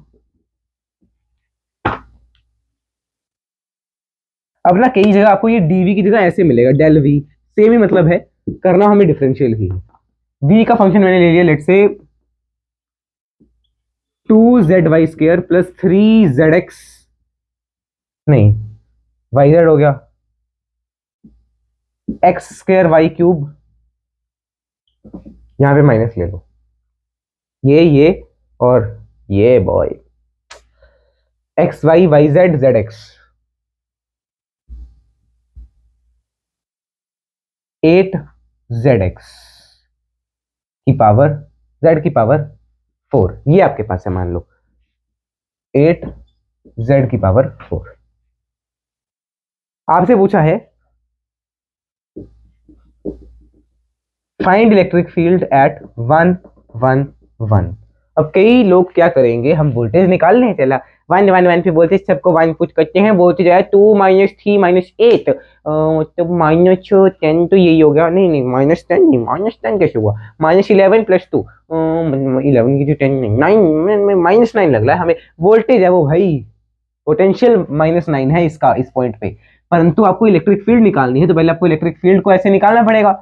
अब ना कई जगह आपको ये डीवी की जगह ऐसे मिलेगा, डेल वी, सेम ही मतलब है, करना हमें डिफरेंशियल ही है। वी का फंक्शन मैंने ले लिया लेट से 2zy स्क्वायर प्लस 3zx, नहीं yz हो गया, एक्स स्क्वायर वाई क्यूब, यहां पे माइनस ले लो, ये और ये बॉय, X Y Y Z Z X, 8zx की पावर z की पावर 4, ये आपके पास है मान लो 8z की पावर 4। आपसे पूछा है फाइंड इलेक्ट्रिक फील्ड एट 1 1 1। अब कई लोग क्या करेंगे, हम वोल्टेज निकालने हैं, चला 1 1 1 पे वोल्टेज सबको 1 पुट करते हैं, वोल्टेज आया 2 -3 -8 तो -10 तो यही हो गया, नहीं -10 नहीं, -10 कैसे हुआ, -11 + 2 11 की जो 10 नहीं 9 -9 लग रहा है हमें, वोल्टेज है वो भाई, पोटेंशियल -9 है इसका इस पॉइंट पे, परंतु आपको इलेक्ट्रिक फील्ड निकालनी है तो पहले आपको इलेक्ट्रिक फील्ड को ऐसे निकालना पड़ेगा,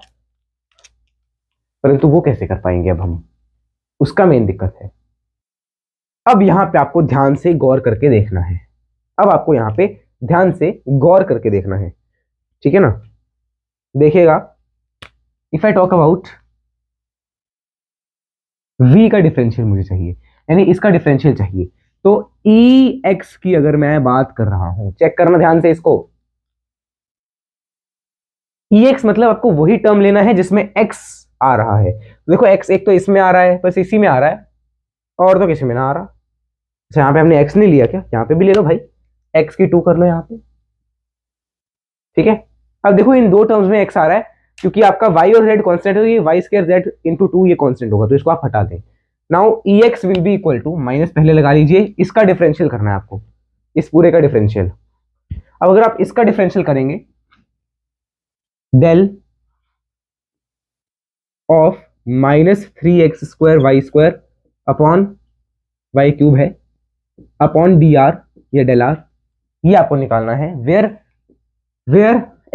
परंतु वो कैसे कर पाएंगे अब हम, उसका मेन दिक्कत है। अब यहां पे आपको ध्यान से गौर करके देखना है, अब आपको यहां पे ध्यान से गौर करके देखना है, ठीक है ना। देखिएगा, if I talk about v का डिफरेंशियल मुझे चाहिए, यानी इसका डिफरेंशियल चाहिए, तो ई एक्स की अगर मैं बात कर रहा हूं, चेक करना ध्यान से इसको, ई एक्स मतलब आपको वही टर्म लेना है जिसमें x आ रहा है। देखो x एक तो इसमें आ रहा है, बस इसी में आ रहा है, और तो किसी में ना आ रहा। अच्छा यहाँ पे हमने x नहीं लिया क्या, यहाँ पे भी ले लो भाई, x की 2 कर लो यहाँ पे, ठीक है। अब देखो इन दो टर्म्स में x आ रहा है, क्योंकि आपका y और z कांस्टेंट है, तो ये y स्क्वायर z इंटू 2 ये कांस्टेंट होगा, तो इसको आप हटा दें। Now E X will be equal to, minus पहले लगा लीजिए, इसका डिफरेंशियल करना है आपको, इस पूरे का डिफरेंशियल। अब अगर आप इसका डिफरेंशियल करेंगे, del of -3x² y square upon y cube है अपॉन डी आर या डेल आर, ये आपको निकालना है। वेयर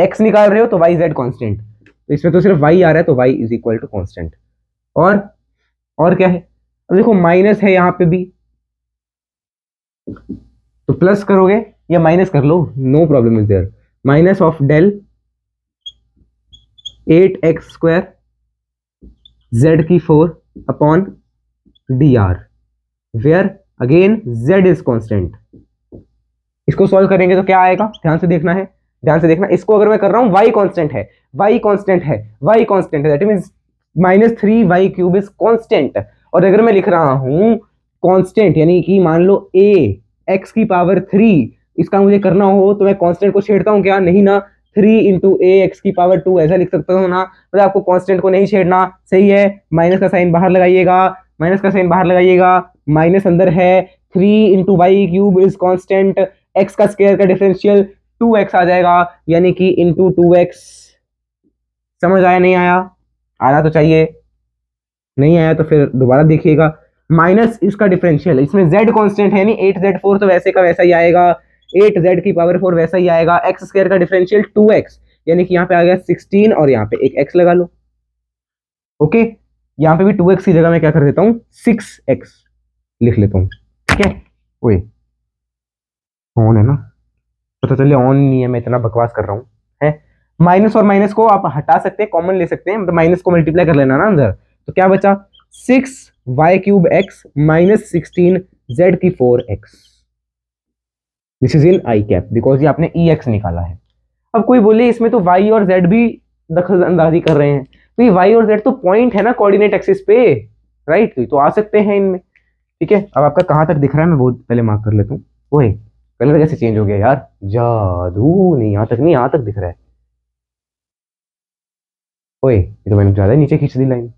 x निकाल रहे हो तो y z कांस्टेंट, तो इसमें तो सिर्फ y आ रहा है, तो y is equal to constant. और क्या है, अब देखो माइनस है यहाँ पे भी, तो प्लस करोगे या माइनस कर लो, no problem is there. Minus of del 8x² z की 4 upon D R, where again z is constant. इसको सॉल्व करेंगे तो क्या आएगा, ध्यान से देखना है, ध्यान से देखना। इसको अगर मैं कर रहा हूं y कांस्टेंट है, y कांस्टेंट है, y कांस्टेंट है, that means -3y³ is constant. और अगर मैं लिख रहा हूं कांस्टेंट, यानी कि मान लो a x की पावर 3, इसका मुझे करना हो तो मैं कांस्टेंट को छेड़ता हूं क्या, नहीं ना, 3 इंटू ए एक्स की पावर 2 ऐसा लिख सकते हो ना, मतलब आपको कांस्टेंट को नहीं छेड़ना, सही है। माइनस का साइन बाहर लगाइएगा, माइनस का साइन बाहर लगाइएगा, माइनस अंदर है, 3 into Y cube is constant, X का स्क्वायर का डिफरेंशियल 2x आ जाएगा, यानी कि इंटू 2x। समझ आया नहीं आया? आना तो चाहिए, नहीं आया तो फिर दोबारा देखिएगा। माइनस इसका डिफरेंशियल, इसमें z कांस्टेंट है नहीं, 8z4 तो वैसे का वैसा ही आएगा, 8z की पावर 4 वैसा ही आएगा, एक्स स्क्वायर का डिफरेंशियल 2x, यानी कि यहाँ पे आ गया 16 और यहाँ पे एक x लगा लो। ओके, यहाँ पे भी 2x की जगह मैं क्या कर देता हूँ 6x लिख लेता हूँ, ठीक है। ओए ऑन है ना, पता चले ऑन नहीं है, मैं इतना बकवास कर रहा हूँ है। माइनस और माइनस को आप हटा सकते हैं, कॉमन ले सकते हैं, मतलब माइनस को मल्टीप्लाई कर लेना ना अंदर, तो क्या बचा 6y³ x माइनस 16z की 4x। This is in I cap because ये आपने ई एक्स निकाला है। अब कोई बोले इसमें तो y और z भी दखल अंदाजी कर रहे हैं, तो ये y और z तो पॉइंट है ना कोऑर्डिनेट एक्सिस पे, राइट, तो आ सकते हैं इनमें, ठीक है। अब आपका कहाँ तक दिख रहा है मैं बहुत पहले मार्क कर लेता हूँ। ओए कलर कैसे चेंज हो गया यार, जादू, नहीं यहाँ तक नहीं, यहाँ तक दिख रहा है। ओए ये तो मैंने ज्यादा नीचे खींच दी लाइन,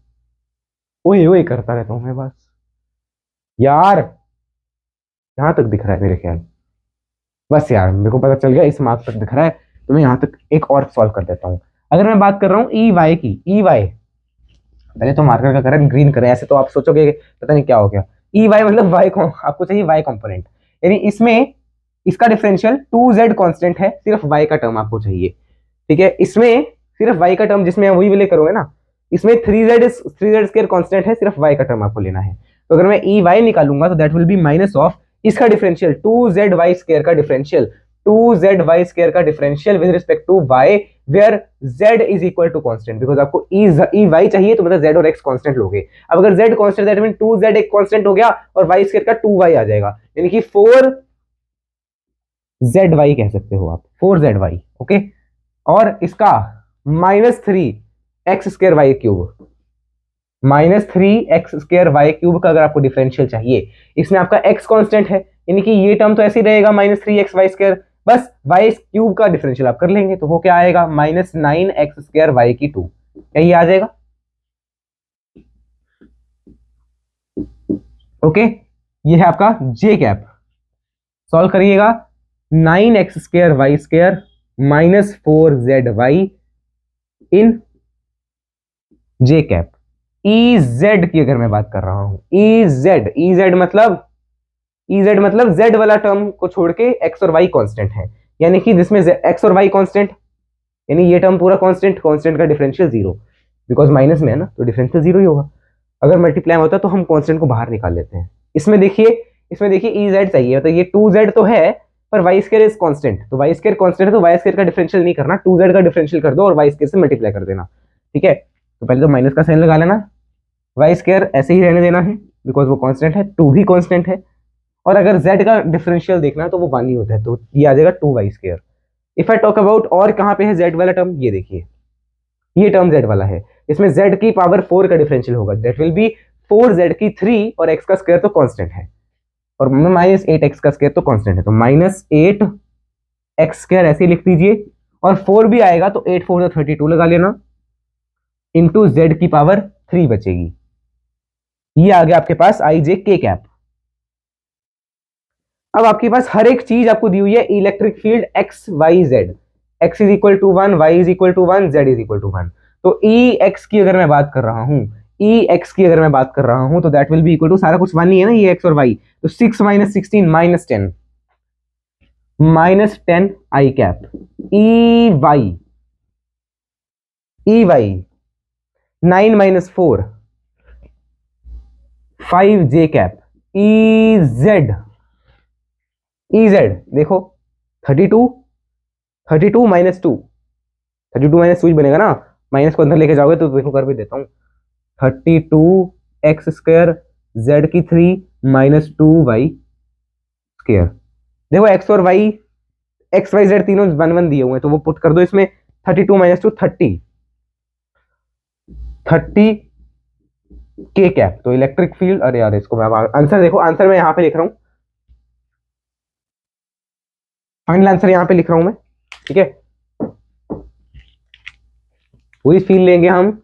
ओए ओए करता रहता हूँ मैं बस यार, यहाँ तक दिख रहा है मेरे ख्याल, बस यार मेरे को पता चल गया इस मार्क तक दिख रहा है, तो मैं यहाँ तक एक और सॉल्व कर देता हूँ। अगर मैं बात कर रहा हूँ ई वाई की, ई वाई पहले तो मार्कर का कलर ग्रीन करें, ऐसे तो आप सोचोगे पता नहीं क्या हो गया। ई वाई मतलब वाई, आपको चाहिए वाई कंपोनेंट, यानी इसमें इसका डिफरेंशियल 2z कांस्टेंट है, सिर्फ y का टर्म आपको चाहिए, ठीक है। इसमें सिर्फ y का टर्म, जिसमें वही वाले करोगे ना, इसमें 3z स्क्वायर कांस्टेंट है, सिर्फ y का टर्म आपको लेना है। तो अगर मैं ई वाई निकालूंगा तो that will be minus of इसका डिफरेंशियल 2zy स्क्वायर का डिफरेंशियल, 2zy स्क्वायर का differential with respect to y where z is equal to constant, because आपको ई वाई चाहिए तो मतलब z और x कांस्टेंट लोगे। अब अगर z constant that mean 2z एक कांस्टेंट हो गया और y स्क्वायर का 2y आ जाएगा, यानी कि 4zy कह सकते हो आप, 4zy, ओके। और इसका -3x² -3x² का अगर आपको डिफरेंशियल चाहिए, इसमें आपका x कांस्टेंट है, यानी कि ये टर्म तो ऐसे ही रहेगा -3xy², बस y³ का डिफरेंशियल आप कर लेंगे तो वो क्या आएगा -9x²y², क्या ये आ जाएगा? ओके, ये है आपका j कैप, सॉल्व करिएगा। 9x² -4zy इन j कैप। Ez की अगर मैं बात कर रहा हूं, Ez मतलब z वाला टर्म को छोड़ के x और y कांस्टेंट है, यानी कि जिसमें x और y कांस्टेंट, यानी ये टर्म पूरा कांस्टेंट, कांस्टेंट का डिफरेंशियल 0, बिकॉज माइनस में है ना तो डिफरेंशियल 0 ही होगा। अगर मल्टीप्लाई होता तो हम कांस्टेंट को बाहर निकाल लेते हैं। इसमें देखिए Ez चाहिए, तो ये 2z तो है पर y² इज कांस्टेंट, तो y² कांस्टेंट है तो y² का डिफरेंशियल नहीं करना, 2z का डिफरेंशियल कर दो और y² से मल्टीप्लाई कर देना, ठीक है। तो पहले तो माइनस का साइन लगा लेना, y² ऐसे ही रहने देना है बिकॉज वो कांस्टेंट है, 2 भी कांस्टेंट है, और अगर z का डिफरेंशियल देखना है तो वो 1 ही होता है, तो ये आ जाएगा 2y²। If I talk about और कहाँ पे है z वाला टर्म, ये देखिए ये टर्म z वाला है, इसमें z की पावर 4 का डिफरेंशियल होगा, दैट विल बी 4z3 और x का स्क्वायर तो कांस्टेंट है, और -8x का स्क्वायर तो कांस्टेंट है, तो -8x² ऐसे लिख दीजिए, और 4 भी आएगा तो 8 4 32 लगा लेना, इंटू z की पावर 3 बचेगी। ये आ गया आपके पास आई जे के कैप। अब आपके पास हर एक चीज आपको दी हुई है electric field x y z, x is equal to 1, y is equal to 1, z is equal to 1। तो ई एक्स की अगर मैं बात कर रहा हूं, ई एक्स की अगर मैं बात कर रहा हूं तो that will be equal to, सारा कुछ 1 ही है ना ये x और y, तो 6 - 16 -10 I cap, E Y 9 - 4 5 j cap, E Z देखो 32 32 - 2, 32 - 2 बनेगा ना, माइनस को अंदर लेके जाओगे तो देखो कर भी देता हूँ, 32x² z3 -2y²। देखो x और y, x y z तीनों 1 1 दिए हुए हैं, तो वो पुट कर दो इसमें, 32 - 2 30 के कैप। तो इलेक्ट्रिक फील्ड, अरे यार इसको मैं आंसर देखो, आंसर मैं यहाँ पे लिख रहा हूँ, फाइनल आंसर यहाँ पे लिख रहा हूँ मैं, ठीक है। वही फील लेंगे हम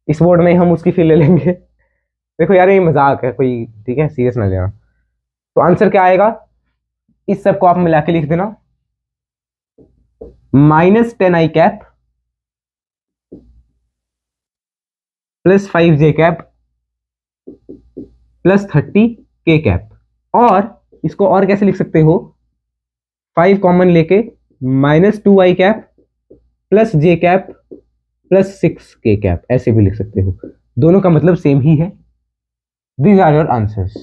इस बोर्ड में, हम उसकी फील ले लेंगे। देखो यार ये मजाक है कोई, ठीक है, सीरियस ना लेना। तो आंसर क्या आएगा, इस सब को आप मिला के लिख देना, -10 i cap +5 j cap +30 k cap. और इसको और कैसे लिख सकते हो, 5 कॉमन लेके -2 i cap +j cap +6 k cap, ऐसे भी लिख सकते हो। दोनों का मतलब सेम ही है। These are your answers.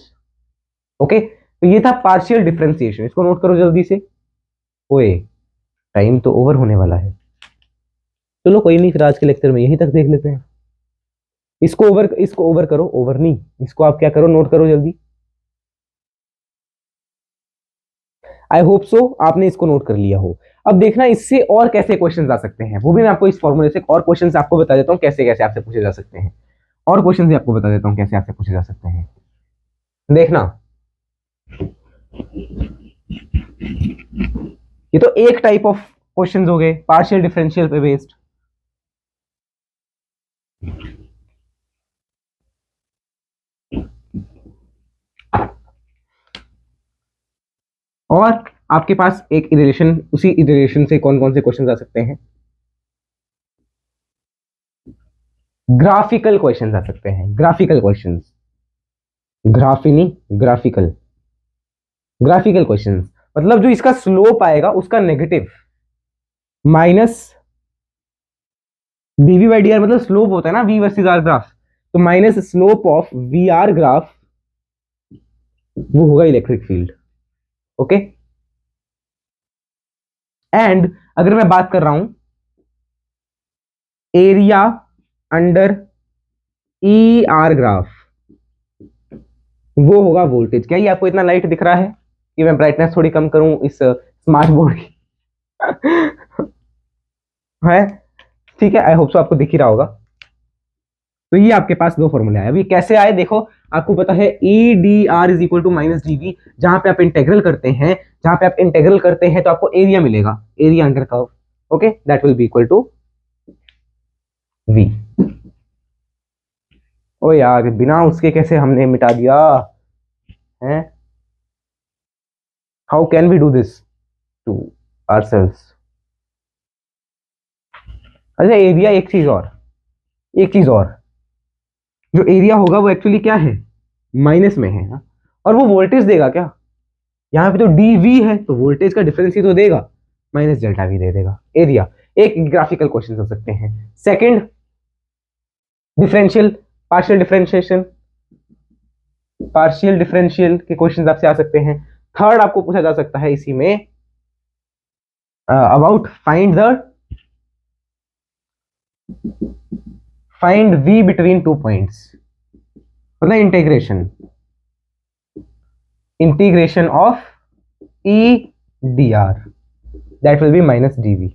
Okay, तो ये था पार्शियल डिफरेंशिएशन, इसको नोट करो जल्दी से। ओए टाइम तो ओवर होने वाला है। चलो कोई नहीं, फिर आज के लेक्चर में यहीं तक देख लेते हैं। इसको ओवर करो, ओवर नहीं, इसको आप क्या करो, नोट करो जल्दी। आई होप सो आपने इसको नोट कर लिया हो। अब देखना इससे और कैसे क्वेश्चंस आ सकते हैं, वो भी मैं आपको इस फॉर्मूले से और क्वेश्चंस आपको बता देता हूँ कैसे कैसे आपसे पूछे जा सकते हैं। और क्वेश्चंस भी आपको बता देता हूँ कैसे आपसे पूछे जा सकते हैं। देखना, ये तो एक टाइप ऑफ क्वेश्चंस हो गए पार्शियल डिफरेंशियल पे बेस्ड। और आपके पास एक इटरेशन, उसी इटरेशन से कौन कौन से क्वेश्चंस आ सकते हैं, ग्राफिकल क्वेश्चंस आ सकते हैं। ग्राफिकल क्वेश्चंस, ग्राफी नहीं, ग्राफिकल। ग्राफिकल क्वेश्चंस मतलब जो इसका स्लोप आएगा उसका नेगेटिव माइनस dv/dr, मतलब स्लोप होता है ना v वर्सेस r ग्राफ, तो minus slope of V R graph, वो होगा इलेक्ट्रिक फील्ड। ओके, एंड अगर मैं बात कर रहा हूं area under E R graph, वो होगा वोल्टेज। क्या ये आपको इतना लाइट दिख रहा है कि मैं ब्राइटनेस थोड़ी कम करूं इस स्मार्ट बोर्ड की? है, ठीक है, आई होप सो आपको दिख ही रहा होगा। तो ये आपके पास दो फॉर्मूले आए। अभी कैसे आए देखो, आपको पता है E D R is equal to -dv, जहां पे आप इंटेग्रल करते हैं, जहां पे आप इंटेग्रल करते हैं तो आपको एरिया मिलेगा, area under curve. Okay, that will be equal to v। ओ यार बिना उसके कैसे हमने मिटा दिया है, how can we do this to ourselves. अच्छा एरिया, एक चीज और, एक चीज और, जो एरिया होगा वो एक्चुअली क्या है, माइनस में है ना? और वो वोल्टेज देगा क्या, यहाँ पे तो डी वी है तो वोल्टेज का डिफरेंस ही तो देगा, -Δv दे देगा एरिया। एक ग्राफिकल क्वेश्चन हो सकते हैं। Second, differential, partial differentiation, partial differential के क्वेश्चन आपसे आ सकते हैं। थर्ड आपको पूछा जा सकता है इसी में about find v between 2 points, मतलब integration of E D R, that will be -dv।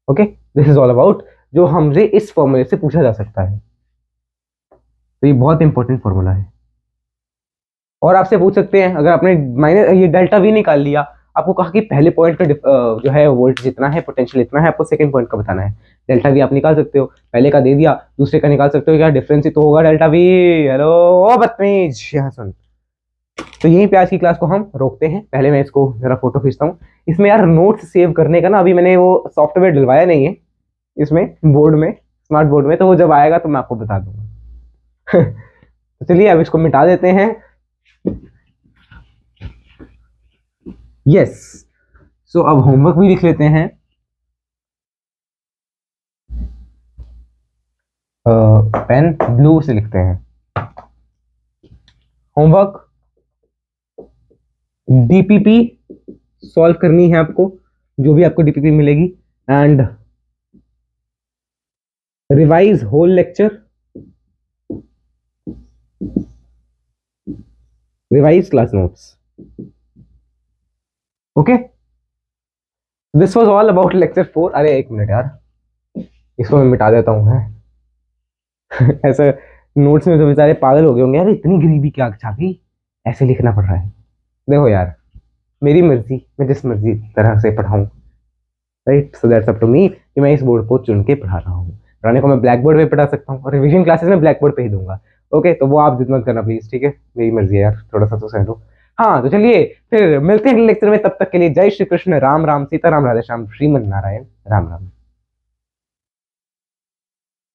Okay, this is all about जो हमसे इस फॉर्मूले से पूछा जा सकता है। तो ये बहुत इंपॉर्टेंट फॉर्मूला है। और आपसे पूछ सकते हैं, अगर आपने माइनस ये डेल्टा वी निकाल लिया, आपको कहा कि पहले पॉइंट का जो है वोल्टेज इतना है, पोटेंशियल इतना है, आपको सेकंड पॉइंट का बताना है। डेल्टा वी आप निकाल सकते हो, पहले का दे दिया, दूसरे का निकाल सकते हो, क्या डिफरेंस ही तो होगा डेल्टा वी। हेलो ओ बदतमीज, यहाँ सुन। तो यहीं पे आज की क्लास को हम रोकते हैं। पहले मैं इसको जरा फोटो खींचता हूँ। इसमें यार नोट्स सेव करने का ना अभी मैंने वो सॉफ्टवेयर डलवाया नहीं है इसमें, बोर्ड में, स्मार्ट बोर्ड में, तो वो जब आएगा तो मैं आपको बता दूंगा। तो चलिए अब इसको मिटा देते हैं। यस, सो अब होमवर्क भी लिख लेते हैं। पेन ब्लू से लिखते हैं। होमवर्क डीपीपी सॉल्व करनी है आपको, जो भी आपको डीपीपी मिलेगी, and revise whole lecture, revise class notes. Okay, this was all about lecture 4। अरे एक मिनट यार, इसको मैं मिटा देता हूँ है। ऐसे नोट्स में तो बेचारे पागल हो गए होंगे यार, इतनी गरीबी क्या छा गई, ऐसे लिखना पड़ रहा है। देखो यार, मेरी मर्जी, मैं जिस मर्जी तरह से पढ़ाऊं, right, so that's up to me. कि मैं इस बोर्ड को चुन के पढ़ा रहा हूँ। पढ़ाने को मैं ब्लैक बोर्ड पे पढ़ा सकता हूँ और रिविजन क्लासेस में ब्लैक बोर्ड पे ही दूंगा। ओके, तो वो आप जिद मत करना प्लीज, ठीक है, मेरी मर्जी है यार, थोड़ा सा तो सहन लो। हाँ, तो चलिए फिर मिलते हैं अगले लेक्चर में, तब तक के लिए जय श्री कृष्ण, राम राम, सीता राम, राधे श्याम, श्रीमन नारायण, राम राम।